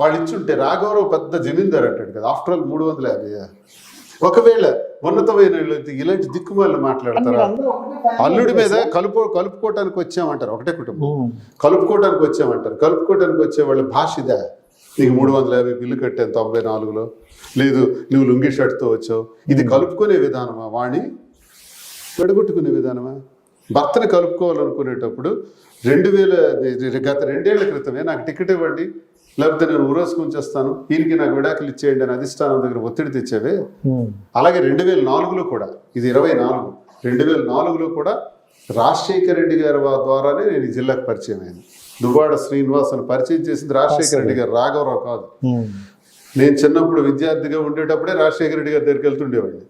వాళ్ళు ఇచ్చుంటే రాఘవరావు పెద్ద జమీందారు అంటాడు కదా, ఆఫ్టర్ ఆల్ 350. ఒకవేళ ఉన్నతమైన ఇలాంటి దిక్కుమాలను మాట్లాడతారా? అల్లుడి మీద కలుపుకోవటానికి వచ్చామంటారు, ఒకటే కుటుంబం కలుపుకోవటానికి వచ్చామంటారు. కలుపుకోవటానికి వచ్చే వాళ్ళ భాష ఇదా? నీకు 350 బిల్లు కట్టాను 94లో, లేదు నువ్వు లుంగి షర్ట్తో వచ్చావు. ఇది కలుపుకునే విధానమా? వాణి విడగొట్టుకునే విధానమా? భర్తను కలుపుకోవాలనుకునేటప్పుడు 2000 గత 2 ఏళ్ల క్రితమే నాకు టికెట్ ఇవ్వండి, లేకపోతే నేను ఊరేసుకుని చేస్తాను, ఈయనకి నాకు విడాకులు ఇచ్చేయండి అని అధిష్టానం దగ్గర ఒత్తిడి తెచ్చావే. అలాగే 2004లో కూడా, ఇది 24, 2004లో కూడా రాజశేఖర రెడ్డి గారి ద్వారానే నేను ఈ జిల్లాకు పరిచయం అయింది. దువ్వాడ శ్రీనివాస్ అని పరిచయం చేసింది రాజశేఖర రెడ్డి గారు, రాఘవరావు కాదు. నేను చిన్నప్పుడు విద్యార్థిగా ఉండేటప్పుడే రాజశేఖర రెడ్డి గారి దగ్గరికి వెళ్తుండేవాడిని.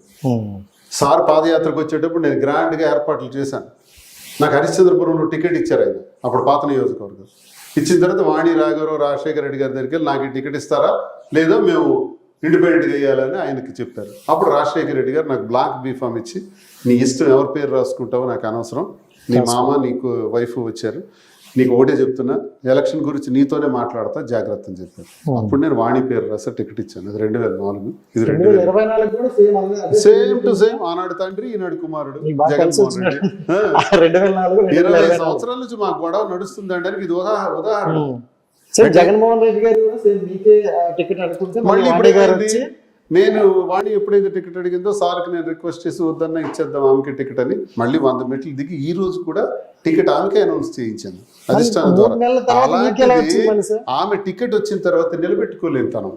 సార్ పాదయాత్రకు వచ్చేటప్పుడు నేను గ్రాండ్గా ఏర్పాట్లు చేశాను. నాకు హరిశ్చంద్రపురంలో టికెట్ ఇచ్చారు ఆయన, అప్పుడు పాత నియోజకవర్గం. ఇచ్చిన తర్వాత వాణి రాఘవరావు రాజశేఖర రెడ్డి గారి దగ్గరికి వెళ్ళి నాకు ఈ టికెట్ ఇస్తారా, లేదా మేము ఇండిపెండెంట్గా వేయాలని ఆయనకి చెప్పారు. అప్పుడు రాజశేఖర రెడ్డి గారు నాకు బ్లాంక్ బీఫామ్ ఇచ్చి, నీ ఇష్టం ఎవరి పేరు రాసుకుంటావో నాకు అనవసరం, నీ మామ నీకు వైఫ్ వచ్చారు, నీకు ఒకటే చెప్తున్నా, ఎలక్షన్ గురించి నీతోనే మాట్లాడతా, జాగ్రత్త అని చెప్పారు. అప్పుడు నేను వాణి పేరు రాసా టికెట్ ఇచ్చాను. అది 2004, ఇది 2024 సేమ్ టు సేమ్. ఆనాడు తండ్రి, ఈనాడు కుమారుడు జగన్మోహన్ రెడ్డి. 20 సంవత్సరాల నుంచి మా గొడవ నడుస్తుంది అనడానికి ఇది ఉదాహరణ. జగన్మోహన్ రెడ్డి గారు టికెట్ అనుకుంటే మళ్ళీ ఇప్పుడు నేను వాణి ఎప్పుడైతే టికెట్ అడిగిందో సార్కి నేను రిక్వెస్ట్ చేసి వద్దన్నా ఇచ్చేద్దాం ఆమెకి టికెట్ అని, మళ్ళీ 100 మెట్లు దిగి ఈ రోజు కూడా టికెట్ ఆమెకే అనౌన్స్ చేయించాను అధిష్టానం ద్వారా. అలాంటిది ఆమె టికెట్ వచ్చిన తర్వాత నిలబెట్టుకోలేను తనం.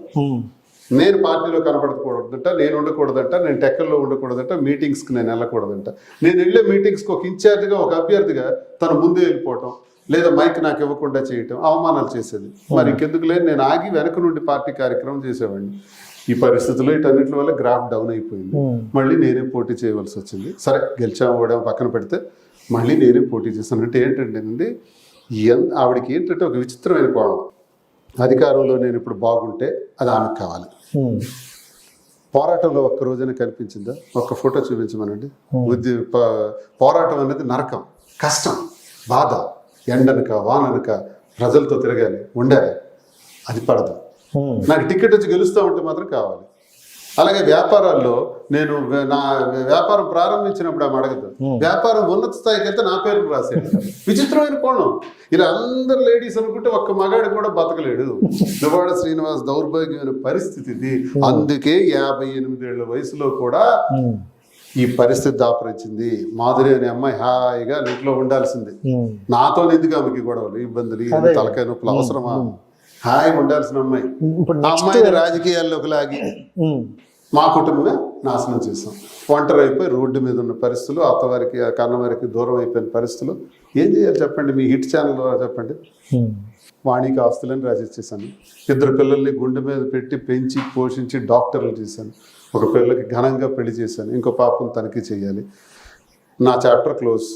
నేను పార్టీలో కనపడకూడదంట, నేను ఉండకూడదంట, నేను టెక్కల్లో ఉండకూడదంట, మీటింగ్స్కి నేను వెళ్ళకూడదంట. నేను వెళ్ళే మీటింగ్స్కి ఒక ఇన్ఛార్జ్గా, ఒక అభ్యర్థిగా తను ముందే వెళ్ళిపోవటం, లేదా మైక్ నాకు ఇవ్వకుండా చేయటం, అవమానాలు చేసేది. మరి ఇంకెందుకు లేదు, నేను ఆగి వెనక నుండి పార్టీ కార్యక్రమం చేసేవాడిని. ఈ పరిస్థితుల్లో వీటన్నిటి వల్ల గ్రాఫ్ డౌన్ అయిపోయింది. మళ్ళీ నేనే పోటీ చేయవలసి వచ్చింది. సరే గెలిచాము కూడా పక్కన పెడితే మళ్ళీ నేనే పోటీ చేశాను. అంటే ఏంటంటే ఆవిడకి ఏంటంటే ఒక విచిత్రమైన కోణం, అధికారంలో నేను ఇప్పుడు బాగుంటే అది ఆమెకు కావాలి. పోరాటంలో ఒక్క రోజైనా కనిపించిందా? ఒక్క ఫోటో చూపించమనండి. పోరాటం అనేది నరకం, కష్టం, బాధ, ఎండనక వాననక ప్రజలతో తిరగాలి, ఉండాలి, అది పడదు. నాకు టికెట్ వచ్చి గెలుస్తూ ఉంటే మాత్రం కావాలి. అలాగే వ్యాపారాల్లో నేను నా వ్యాపారం ప్రారంభించినప్పుడు ఆమె అడగదు, వ్యాపారం ఉన్నత స్థాయికి వెళ్తే నా పేరు రాసేది. విచిత్రమైన కోణం. ఇలా అందరు లేడీస్ అనుకుంటే ఒక్క మగాడు కూడా బతకలేడు. దువ్వాడ శ్రీనివాస్ దౌర్భాగ్యమైన పరిస్థితి ఇది. అందుకే 58 ఏళ్ల వయసులో కూడా ఈ పరిస్థితి దాపరించింది. మాధురి అనే అమ్మాయి హాయిగా ఇంట్లో ఉండాల్సింది. నాతో ఎందుకు ఆమెకి గొడవలు, ఇబ్బందులు, తలకాయ నొప్పులు అవసరమా? హాయిగా ఉండాల్సిన అమ్మాయి. ఆ అమ్మాయిని రాజకీయాల్లోకి లాగి మా కుటుంబమే నాశనం చేసాం. ఒంటరి అయిపోయి రోడ్డు మీద ఉన్న పరిస్థితులు, అత్తవారికి కన్నవారికి దూరం అయిపోయిన పరిస్థితులు. ఏం చేయాలి చెప్పండి? మీ హిట్ ఛానల్ ద్వారా చెప్పండి. వాణికి ఆస్తులని రాసిచ్చేసాను. 2 పిల్లల్ని గుండె మీద పెట్టి పెంచి పోషించి డాక్టర్లు చేశాను. ఒక పిల్లకి ఘనంగా పెళ్లి చేశాను. ఇంకో పాపను తనిఖీ చేయాలి. నా చాప్టర్ క్లోజ్.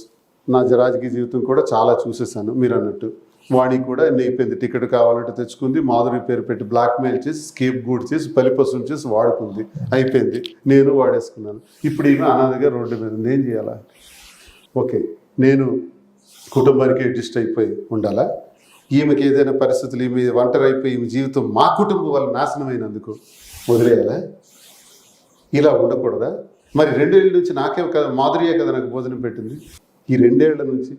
నా రాజకీయ జీవితం కూడా చాలా చూసేసాను. మీరు అన్నట్టు వాణి కూడా ఎన్ని అయిపోయింది. టికెట్ కావాలంటే తెచ్చుకుంది, మాధురి పేరు పెట్టి బ్లాక్మెయిల్ చేసి, స్కేప్ గూడ్ చేసి, పలిపసులు చేసి వాడుకుంది, అయిపోయింది. నేను వాడేసుకున్నాను. ఇప్పుడు ఈమె అనాథగా రోడ్డు మీద ఉంది. ఏం చేయాలా? ఓకే, నేను కుటుంబానికి అడ్జస్ట్ అయిపోయి ఉండాలా? ఈమెకి ఏదైనా పరిస్థితులు, ఈమె ఒంటరి అయిపోయి ఈమె జీవితం మా కుటుంబం వల్ల నాశనమైనందుకు వదిలేయాలా? ఇలా ఉండకూడదా? మరి 2 ఏళ్ళ నుంచి నాకే కదా, మాధురియే కదా నాకు భోజనం పెట్టింది. ఈ 2 ఏళ్ల నుంచి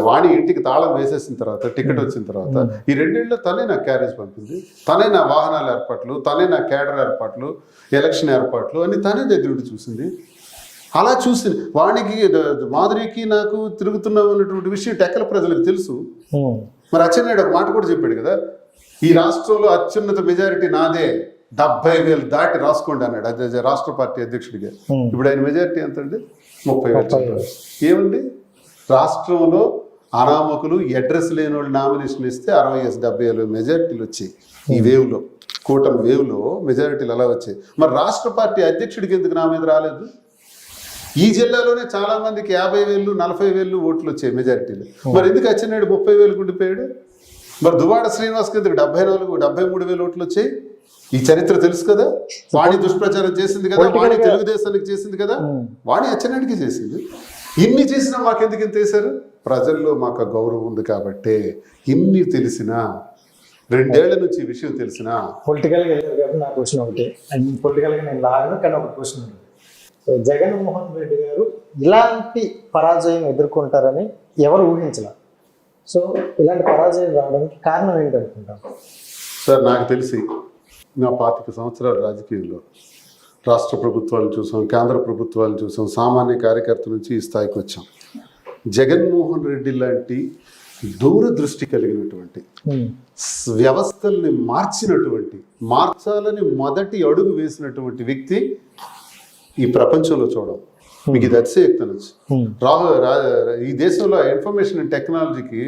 వాణి ఇంటికి తాళం వేసేసిన తర్వాత, టికెట్ వచ్చిన తర్వాత ఈ 2 ఏళ్ళలో తనే నాకు క్యారేజ్ పంపింది, తనే నా వాహనాల ఏర్పాట్లు, తనే నా కేడర్ ఏర్పాట్లు, ఎలక్షన్ ఏర్పాట్లు అన్ని తనే దగ్గరుండి చూసింది. అలా చూసింది. వాణికి, మాధురికి నాకు తిరుగుతున్నాం అన్నటువంటి విషయం టెక్కల ప్రజలకు తెలుసు. మరి అచ్చెన్నాయుడు ఒక మాట కూడా చెప్పాడు కదా, ఈ రాష్ట్రంలో అత్యున్నత మెజారిటీ నాదే, 70,000 దాటి రాసుకోండి అన్నాడు. అది రాష్ట్ర పార్టీ అధ్యక్షుడిగా. ఇప్పుడు ఆయన మెజారిటీ ఎంత అండి? 30,000. ఏమండి, రాష్ట్రంలో అనామకులు అడ్రస్ లేని వాళ్ళు నామినేషన్ ఇస్తే 60-70 మెజారిటీలు వచ్చాయి. ఈ వేవ్లో, కూటమి వేవ్లో మెజారిటీలు అలా వచ్చాయి. మరి రాష్ట్ర పార్టీ అధ్యక్షుడికి ఎందుకు నా మీద రాలేదు? ఈ జిల్లాలోనే చాలా మందికి 50,000, 40,000 ఓట్లు వచ్చాయి మెజారిటీలు. మరి ఎందుకు అచ్చెన్నాయుడు 30,000 ఉండిపోయాడు? మరి దువ్వాడ శ్రీనివాస్కి ఎందుకు 74-73,000 ఓట్లు వచ్చాయి? ఈ చరిత్ర తెలుసు కదా. వాణి దుష్ప్రచారం చేసింది కదా, వాణి తెలుగుదేశానికి చేసింది కదా, వాణి అచ్చెన్నాయుడికి చేసింది. ఇన్ని చేసినా మాకెందుకు ఇంత వేశారు? ప్రజల్లో మాకు గౌరవం ఉంది కాబట్టే. ఇన్ని తెలిసినా, 2 ఏళ్ల నుంచి ఈ విషయం తెలిసినా. పొలిటికల్గా వెళ్ళారు కాబట్టి నా క్వశ్చన్ ఒకటి, పొలిటికల్గా నేను లాగను కానీ ఒక క్వశ్చన్ ఉంది. సో జగన్మోహన్ రెడ్డి గారు ఇలాంటి పరాజయం ఎదుర్కొంటారని ఎవరు ఊహించలే. సో ఇలాంటి పరాజయం రావడానికి కారణం ఏంటనుకుంటారు సార్? నాకు తెలిసి నా 25 సంవత్సరాల రాజకీయంలో రాష్ట్ర ప్రభుత్వాలను చూసాం, కేంద్ర ప్రభుత్వాలను చూసాం, సామాన్య కార్యకర్త నుంచి ఈ స్థాయికి వచ్చాం. జగన్మోహన్ రెడ్డి లాంటి దూరదృష్టి కలిగినటువంటి, వ్యవస్థల్ని మార్చాలని మొదటి అడుగు వేసినటువంటి వ్యక్తి ఈ ప్రపంచంలో చూడం. మీకు ఇది అతిశయక్తనొచ్చు. ఈ దేశంలో ఇన్ఫర్మేషన్ అండ్ టెక్నాలజీకి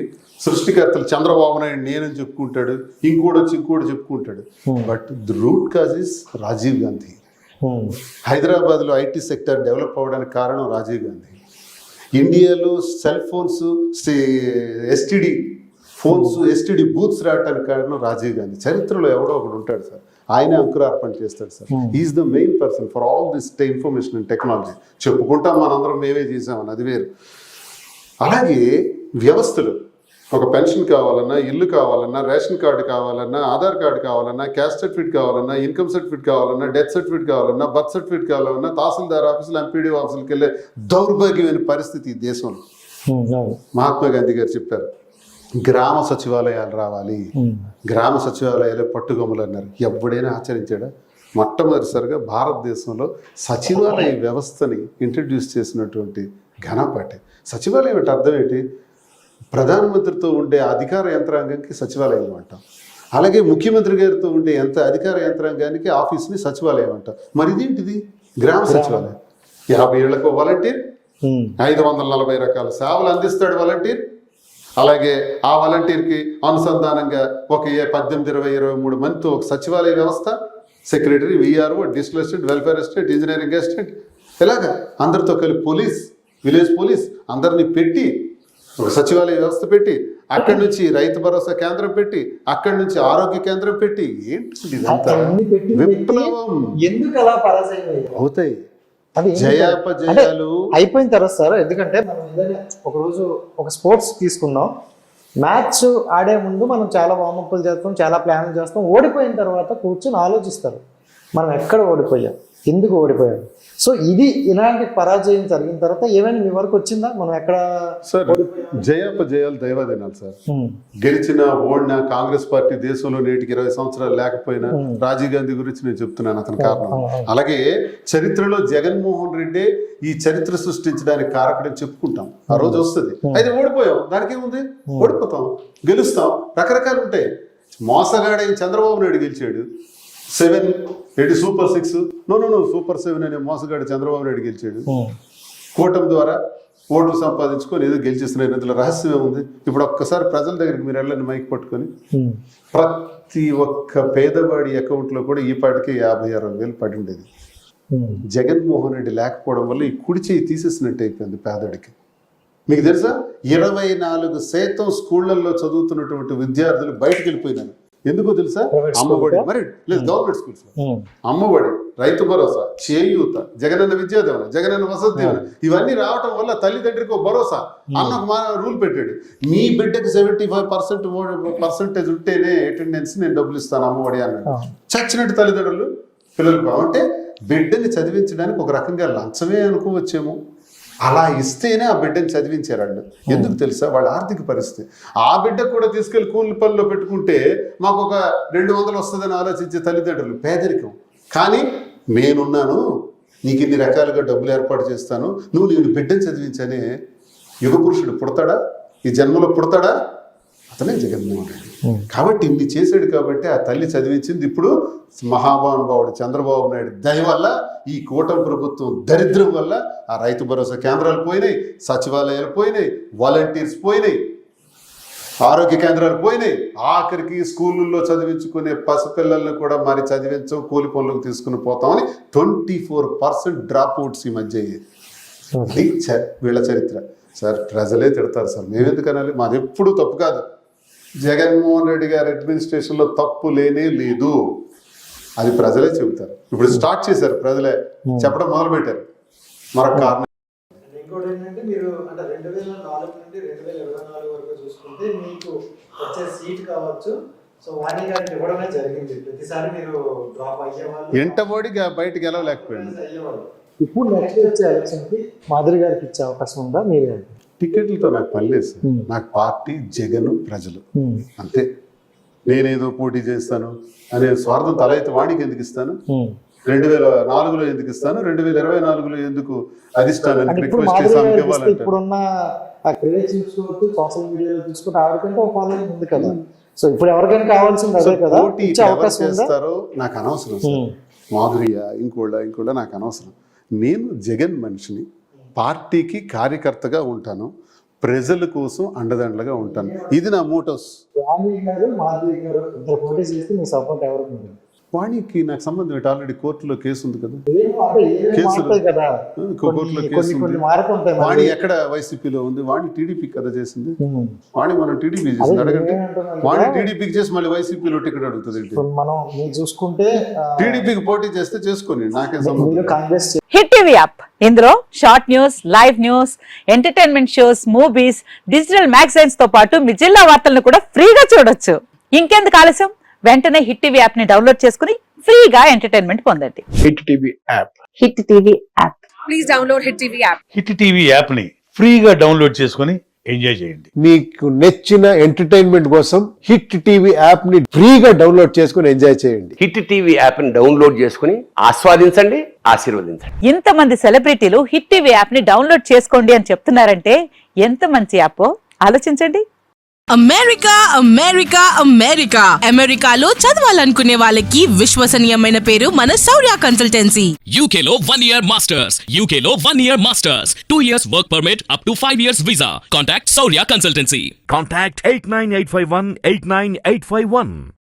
సృష్టికర్తలు చంద్రబాబు నాయుడు నేనని చెప్పుకుంటాడు, ఇంకోటి చెప్పుకుంటాడు. But the root cause is Rajiv Gandhi. హైదరాబాద్లో ఐటీ సెక్టర్ డెవలప్ అవ్వడానికి కారణం రాజీవ్ గాంధీ. ఇండియాలో సెల్ ఫోన్స్, ఎస్టీడీ బూత్స్ రావడానికి కారణం రాజీవ్ గాంధీ. చరిత్రలో ఎవడో ఒకడు ఉంటాడు సార్, ఆయనే అంకురార్పణ చేస్తాడు sir. Is the main person for all this information and technology. చెప్పుకుంటాం మనందరం మేమే చేసామని, అది వేరు. అలాగే వ్యవస్థలు, ఒక పెన్షన్ కావాలన్నా, ఇల్లు కావాలన్నా, రేషన్ కార్డు కావాలన్నా, ఆధార్ కార్డు కావాలన్నా, క్యాస్ట్ సర్టిఫికేట్ కావాలన్నా, ఇన్కమ్ సర్టిఫికేట్ కావాలన్నా, డెత్ సర్టిఫికేట్ కావాలన్నా, బర్త్ సర్టిఫికేట్ కావాలన్నా, తహసీల్దార్ ఆఫీసులు, ఎంపీడీ ఆఫీసులకు వెళ్ళే దౌర్భాగ్యమైన పరిస్థితి ఈ దేశంలో. మహాత్మా గాంధీ గారు చెప్పారు, గ్రామ సచివాలయాలు రావాలి, గ్రామ సచివాలయాలు పట్టుగొమ్మలు అన్నారు. ఎవడైనా ఆచరించాడా? మొట్టమొదటిసారిగా భారతదేశంలో సచివాలయ వ్యవస్థని ఇంట్రడ్యూస్ చేసినటువంటి ఘనపాటి. సచివాలయం అంటే అర్థం ఏంటి? ప్రధానమంత్రితో ఉండే అధికార యంత్రాంగానికి సచివాలయం అంటాం. అలాగే ముఖ్యమంత్రి గారితో ఉండే అధికార యంత్రాంగానికి ఆఫీస్ని సచివాలయం అంటాం. మరి ఇదేంటిది? గ్రామ సచివాలయం. 50 ఏళ్లకు వాలంటీర్, 540 రకాల సేవలు అందిస్తాడు వాలంటీర్. అలాగే ఆ వాలంటీర్కి అనుసంధానంగా ఒక 18, 20, 23 మందితో ఒక సచివాలయ వ్యవస్థ, secretary, VRO, district assistant, welfare assistant, engineering assistant, ఇలాగా అందరితో కలిపి పోలీస్, విలేజ్ పోలీస్ అందరినీ పెట్టి ఒక సచివాలయ వ్యవస్థ పెట్టి, అక్కడి నుంచి రైతు భరోసా కేంద్రం పెట్టి, అక్కడి నుంచి ఆరోగ్య కేంద్రం పెట్టి, ఏంటి విప్లవం. ఎందుకు అలా పరాజయం అవుతాయి జయాపజయాలు అయిపోయిన తర్వాత సార్? ఎందుకంటే మనం ఏదైనా ఒకరోజు ఒక స్పోర్ట్స్ తీసుకుందాం, మ్యాచ్ ఆడే ముందు మనం చాలా వార్మప్లు చేస్తాం, చాలా ప్లాన్లు చేస్తాం. ఓడిపోయిన తర్వాత కూర్చొని ఆలోచిస్తారు, మనం ఎక్కడ ఓడిపోయాం, ఎందుకు ఓడిపోయాం. సో ఇది ఇలాంటి పరాజయం జరిగిన తర్వాత ఏమైనా మీ వరకు వచ్చిందా? మనం ఎక్కడ సార్ జయాపజయాలు దైవాదినాలు సార్. గెలిచిన ఓడినా కాంగ్రెస్ పార్టీ దేశంలో నేటికి 20 సంవత్సరాలు లేకపోయినా రాజీవ్ గాంధీ గురించి నేను చెప్తున్నాను, అతని కారణం. అలాగే చరిత్రలో జగన్మోహన్ రెడ్డి ఈ చరిత్ర సృష్టించడానికి కారకుడని చెప్పుకుంటాం. ఆ రోజు వస్తుంది. అయితే ఓడిపోయాం, దానికి ఏముంది? ఓడిపోతాం, గెలుస్తాం, రకరకాలు ఉంటాయి. మోసగాడైన చంద్రబాబు నాయుడు గెలిచాడు 7, ఏంటి సూపర్ 6, నో సూపర్ 7 అనే మోసగాడు చంద్రబాబు నాయుడు గెలిచాడు. కూటమి ద్వారా ఓట్లు సంపాదించుకొని ఏదో గెలిచేస్తున్నారు. ఇందులో రహస్యం ఏముంది? ఇప్పుడు ఒక్కసారి ప్రజల దగ్గరికి మీరు వెళ్ళండి, మైక్ పట్టుకొని, ప్రతి ఒక్క పేదవాడి అకౌంట్లో కూడా ఈ పాటికి 50-60 వేలు పడి ఉండేది. జగన్మోహన్ రెడ్డి లేకపోవడం వల్ల ఈ కుడి చేయి తీసేసినట్టు అయిపోయింది పేదడికి. మీకు తెలుసా, 24% స్కూళ్ళల్లో చదువుతున్నటువంటి విద్యార్థులు బయటకు వెళ్ళిపోయినారు. ఎందుకో తెలుసా? అమ్మఒడి, మరి లేదు గవర్నమెంట్ స్కూల్స్ లో అమ్మఒడి, రైతు భరోసా, చేయూత, జగనన్న విద్యాదీవెన, జగనన్న వసతి దీవెన, ఇవన్నీ రావటం వల్ల తల్లిదండ్రికి భరోసా అన్న ఒక రూల్ పెట్టాడు. మీ బిడ్డకి 75% ఉంటేనే అటెండెన్స్ నేను డబ్బులు ఇస్తాను అమ్మఒడి అన్నాడు. చచ్చినట్టు తల్లిదండ్రులు పిల్లలకు. అంటే బిడ్డని చదివించడానికి ఒక రకంగా లంచమే అనుకోవచ్చేమో, అలా ఇస్తేనే ఆ బిడ్డని చదివించారు వాళ్ళు. ఎందుకు తెలుసా? వాళ్ళ ఆర్థిక పరిస్థితి. ఆ బిడ్డకు కూడా తీసుకెళ్లి కూలి పనిలో పెట్టుకుంటే మాకు ఒక 200 వస్తుందని ఆలోచించే తల్లిదండ్రులు. పేదరికం. కానీ నేనున్నాను, నీకు ఇన్ని రకాలుగా డబ్బులు ఏర్పాటు చేస్తాను, నేను బిడ్డని చదివించనే యుగ పురుషుడు పుడతాడా? ఈ జన్మలో పుడతాడా? అతనే జగన్మోహన్ రెడ్డి. కాబట్టి ఇన్ని చేశాడు కాబట్టి ఆ తల్లి చదివించింది. ఇప్పుడు మహానుభావుడు చంద్రబాబు నాయుడు దయ వల్ల, ఈ కూటమి ప్రభుత్వం దరిద్రం వల్ల ఆ రైతు భరోసా కేంద్రాలు పోయినాయి, సచివాలయాలు పోయినాయి, వాలంటీర్స్ పోయినాయి, ఆరోగ్య కేంద్రాలు పోయినాయి, ఆఖరికి స్కూళ్ళల్లో చదివించుకునే పసిపిల్లలను కూడా మరి చదివించం, కూలి పనులకు తీసుకుని పోతామని 24% డ్రాప్ అవుట్స్ ఈ మధ్య. ఇది వీళ్ళ చరిత్ర సార్. ప్రజలే తిడతారు సార్, మేమెందుకు అనాలి? మాది ఎప్పుడు తప్పు కాదు. జగన్మోహన్ రెడ్డి గారి అడ్మినిస్ట్రేషన్లో తప్పు లేనే లేదు, అది ప్రజలే చెబుతారు. ఇప్పుడు స్టార్ట్ చేశారు, ప్రజలే చెప్పడం మొదలు పెట్టారు. మరొక కారణం ఇంకోటి ఏంటంటే, మీరు అంటే 2004 నుండి 2024 వరకు చూసుకుంటే మీకు వచ్చే సీట్ కావచ్చు, సో వాణి గారికి ఇవ్వడమే జరిగింది. ప్రతిసారి మీరు డ్రాప్ అయ్యేవాళ్ళు, ఎంటబోడి బయటకు వెళ్ళలేకపోయింది. అయ్యేవాళ్ళు. ఇప్పుడు నెక్స్ట్ వచ్చే ఎలక్షన్కి మాధురి గారికి ఇచ్చే అవకాశం ఉందా? మీరే టికెట్లతో నాకు పని లేదు సార్. నాకు పార్టీ, జగన్, ప్రజలు అంతే. నేనేదో పోటీ చేస్తాను అనే స్వార్థం తల అయితే వాడికి ఎందుకు ఇస్తాను? 2004లో ఎందుకు ఇస్తాను? 2024లో ఎందుకు అధిష్టానానికి రిక్వెస్ట్ చేసాను ఇవ్వాలంటే? ఇప్పుడున్న చూసుకోవచ్చు, సోషల్ మీడియాలో చూసుకుంటే ఆవిడకంటే ఒక ఫాలోయింగ్ ఉంది కదా. సో ఇప్పుడు ఎవరికైనా కావాల్సింది అదే కదా. పోటీ ఎవరు చేస్తారో నాకు అనవసరం సార్. మాధురియా ఇంకోళ్ళ నాకు అనవసరం. నేను జగన్ మనిషిని, పార్టీకి కార్యకర్తగా ఉంటాను, ప్రజల కోసం అండదండలుగా ఉంటాను. ఇది నా మోటోస్. వాణి గారు, మాధురి గారు ఇద్దరు పోటీ చేస్తే మీ సపోర్ట్ ఎవరికి ఉంది? వాణికి నాకు సంబంధం ఏంటి? ఆల్రెడీ కోర్టులో కేసు ఉంది కదా. కదా కోర్టులో కేసు ఉంది. మారుతుంటాయి. వాణి ఎక్కడ వైసీపీలో ఉంది? వాణి టీడీపీ కదా చేసింది. వాణి మనం టీడీపీ చేసింది. అడగండి, వాణి టీడీపీకి చేసి మళ్ళీ వైసీపీలో టికెట్ అడుగుతుంది. మనం మీరు చూసుకుంటే టీడీపీకి పోటీ చేస్తే చేసుకోండి, నాకేం సంబంధం. కాంగ్రెస్ హిట్ టీవీ యాప్, ఇందులో short news, live news, entertainment shows, movies, digital magazines తో పాటు మీ జిల్లా వార్తలను కూడా ఫ్రీగా చూడొచ్చు. ఇంకెందుకు ఆలస్యం? వెంటనే హిట్ టీవీ యాప్ ని డౌన్లోడ్ చేసుకుని ఫ్రీగా ఎంటర్టైన్మెంట్ పొందండి. Hit TV app. Hit TV app. Please download hit TV app. Hit TV app ని ఫ్రీగా డౌన్లోడ్ చేసుకుని ఎంజాయ్ చేయండి. మీకు నచ్చిన ఎంటర్టైన్మెంట్ కోసం హిట్ టీవీ యాప్ ని ఫ్రీగా డౌన్లోడ్ చేసుకుని ఎంజాయ్ చేయండి. హిట్ టీవీ యాప్ ని డౌన్లోడ్ చేసుకుని ఆస్వాదించండి, ఆశీర్వదించండి. ఇంతమంది సెలబ్రిటీలు హిట్ టీవీ యాప్ ని డౌన్లోడ్ చేసుకోండి అని చెప్తున్నారంటే ఎంత మంచి యాప్ ఆలోచించండి. అమెరికా అమెరికా అమెరికా అమెరికాలో చదవాలనుకునే వాళ్ళకి విశ్వసనీయమైన పేరు మన శౌర్య కన్సల్టెన్సీ. UK లో 1 year masters. UK లో 1 year masters. 2 years work permit up to 5 years visa. Contact Saurya Consultancy. Contact 89851 89851.